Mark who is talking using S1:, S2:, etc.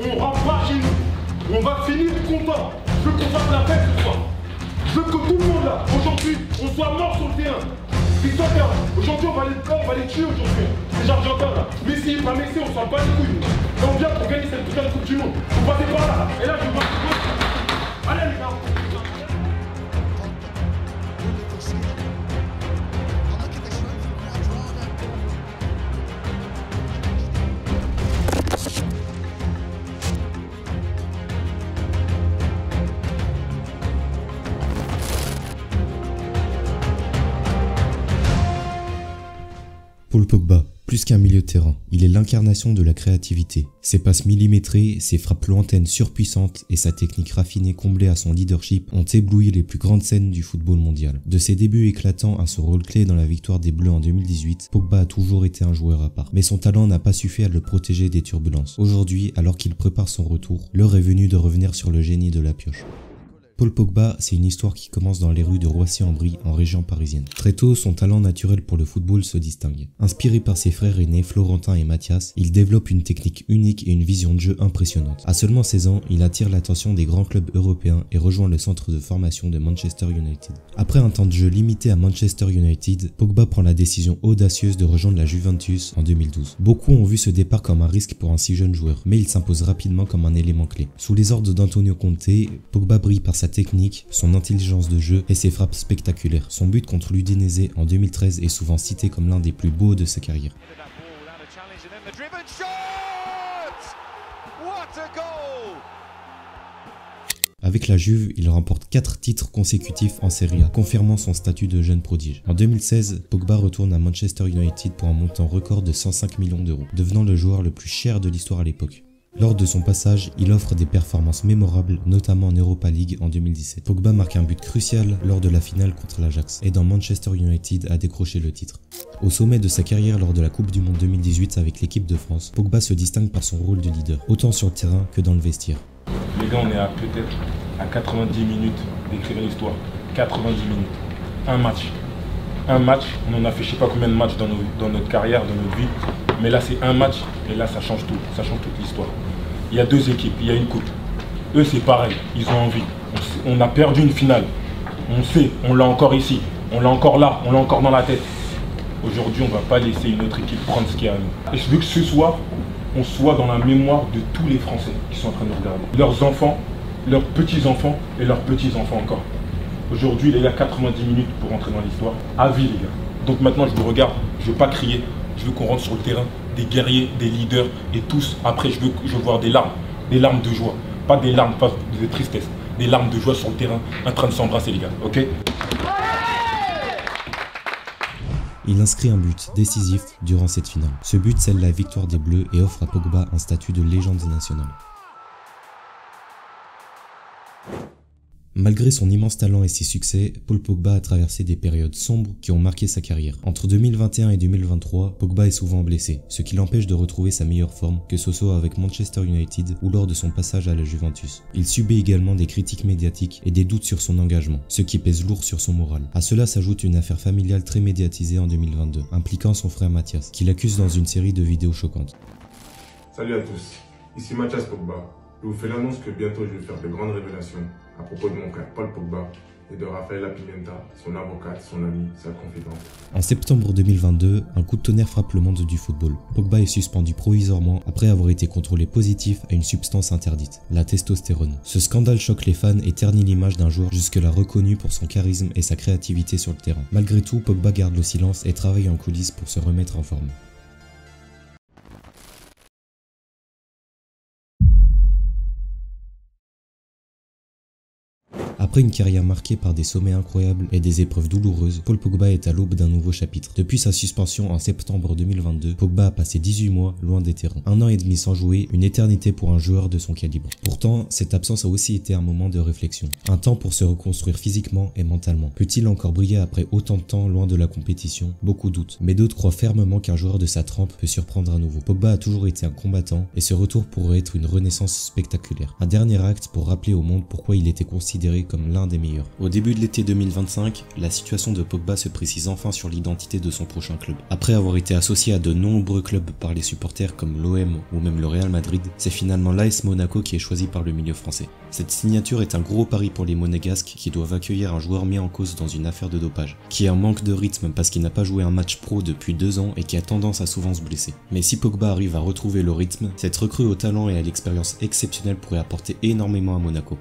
S1: on rentre pas chez nous. On va finir content. Je veux qu'on fasse la fête ce soir. Je veux que tout le monde là, aujourd'hui, on soit mort sur le terrain. Victoire, aujourd'hui on va les tuer aujourd'hui. Les Argentins là. Messi, pas Messi, on s'en bat les couilles. Nous. On vient pour gagner cette putain de coupe du monde. Vous passez par là. Et là je vois. Allez les gars.
S2: Paul Pogba, plus qu'un milieu de terrain, il est l'incarnation de la créativité. Ses passes millimétrées, ses frappes lointaines surpuissantes et sa technique raffinée comblée à son leadership ont ébloui les plus grandes scènes du football mondial. De ses débuts éclatants à son rôle clé dans la victoire des Bleus en 2018, Pogba a toujours été un joueur à part. Mais son talent n'a pas suffi à le protéger des turbulences. Aujourd'hui, alors qu'il prépare son retour, l'heure est venue de revenir sur le génie de la pioche. Paul Pogba, c'est une histoire qui commence dans les rues de Roissy-en-Brie, en région parisienne. Très tôt, son talent naturel pour le football se distingue. Inspiré par ses frères aînés Florentin et Mathias, il développe une technique unique et une vision de jeu impressionnante. À seulement 16 ans, il attire l'attention des grands clubs européens et rejoint le centre de formation de Manchester United. Après un temps de jeu limité à Manchester United, Pogba prend la décision audacieuse de rejoindre la Juventus en 2012. Beaucoup ont vu ce départ comme un risque pour un si jeune joueur, mais il s'impose rapidement comme un élément clé. Sous les ordres d'Antonio Conte, Pogba brille par sa technique, son intelligence de jeu et ses frappes spectaculaires. Son but contre l'Udinese en 2013 est souvent cité comme l'un des plus beaux de sa carrière. Avec la Juve, il remporte 4 titres consécutifs en Serie A, confirmant son statut de jeune prodige. En 2016, Pogba retourne à Manchester United pour un montant record de 105 millions d'euros, devenant le joueur le plus cher de l'histoire à l'époque. Lors de son passage, il offre des performances mémorables, notamment en Europa League en 2017. Pogba marque un but crucial lors de la finale contre l'Ajax, aidant Manchester United à décrocher le titre. Au sommet de sa carrière lors de la Coupe du Monde 2018 avec l'équipe de France, Pogba se distingue par son rôle de leader, autant sur le terrain que dans le vestiaire.
S1: Les gars, on est à peut-être à 90 minutes d'écrire l'histoire. 90 minutes. Un match. Un match, on en a fait je sais pas combien de matchs dans notre carrière, dans notre vie. Mais là, c'est un match et là, ça change tout. Ça change toute l'histoire. Il y a 2 équipes, il y a une coupe. Eux, c'est pareil, ils ont envie. On a perdu une finale. On sait, on l'a encore ici. On l'a encore là, on l'a encore dans la tête. Aujourd'hui, on ne va pas laisser une autre équipe prendre ce qu'il y a à nous. Et je veux que ce soir, on soit dans la mémoire de tous les Français qui sont en train de regarder. Leurs enfants, leurs petits-enfants et leurs petits-enfants encore. Aujourd'hui, il y a 90 minutes pour rentrer dans l'histoire. À vie, les gars. Donc maintenant, je vous regarde, je ne veux pas crier. Je veux qu'on rentre sur le terrain, des guerriers, des leaders et tous. Après, je veux voir des larmes de joie. Pas des larmes de tristesse, des larmes de joie sur le terrain, en train de s'embrasser, les gars. Ok ?
S2: Il inscrit un but décisif durant cette finale. Ce but scelle la victoire des Bleus et offre à Pogba un statut de légende nationale. Malgré son immense talent et ses succès, Paul Pogba a traversé des périodes sombres qui ont marqué sa carrière. Entre 2021 et 2023, Pogba est souvent blessé, ce qui l'empêche de retrouver sa meilleure forme, que ce soit avec Manchester United ou lors de son passage à la Juventus. Il subit également des critiques médiatiques et des doutes sur son engagement, ce qui pèse lourd sur son moral. À cela s'ajoute une affaire familiale très médiatisée en 2022, impliquant son frère Mathias, qui l'accuse dans une série de vidéos choquantes.
S3: Salut à tous, ici Mathias Pogba. Je vous fais l'annonce que bientôt je vais faire de grandes révélations à propos de mon frère Paul Pogba et de Rafaela Pimenta, son avocate, son amie, sa confidente.
S2: En septembre 2022, un coup de tonnerre frappe le monde du football. Pogba est suspendu provisoirement après avoir été contrôlé positif à une substance interdite, la testostérone. Ce scandale choque les fans et ternit l'image d'un joueur jusque-là reconnu pour son charisme et sa créativité sur le terrain. Malgré tout, Pogba garde le silence et travaille en coulisses pour se remettre en forme. Après une carrière marquée par des sommets incroyables et des épreuves douloureuses, Paul Pogba est à l'aube d'un nouveau chapitre. Depuis sa suspension en septembre 2022, Pogba a passé 18 mois loin des terrains. 1 an et demi sans jouer, une éternité pour un joueur de son calibre. Pourtant, cette absence a aussi été un moment de réflexion. Un temps pour se reconstruire physiquement et mentalement. Peut-il encore briller après autant de temps loin de la compétition? Beaucoup doutent, mais d'autres croient fermement qu'un joueur de sa trempe peut surprendre à nouveau. Pogba a toujours été un combattant et ce retour pourrait être une renaissance spectaculaire. Un dernier acte pour rappeler au monde pourquoi il était considéré comme comme l'un des meilleurs. Au début de l'été 2025, la situation de Pogba se précise enfin sur l'identité de son prochain club. Après avoir été associé à de nombreux clubs par les supporters comme l'OM ou même le Real Madrid, c'est finalement l'AS Monaco qui est choisi par le milieu français. Cette signature est un gros pari pour les Monégasques qui doivent accueillir un joueur mis en cause dans une affaire de dopage, qui a un manque de rythme parce qu'il n'a pas joué un match pro depuis 2 ans et qui a tendance à souvent se blesser. Mais si Pogba arrive à retrouver le rythme, cette recrue au talent et à l'expérience exceptionnelle pourrait apporter énormément à Monaco.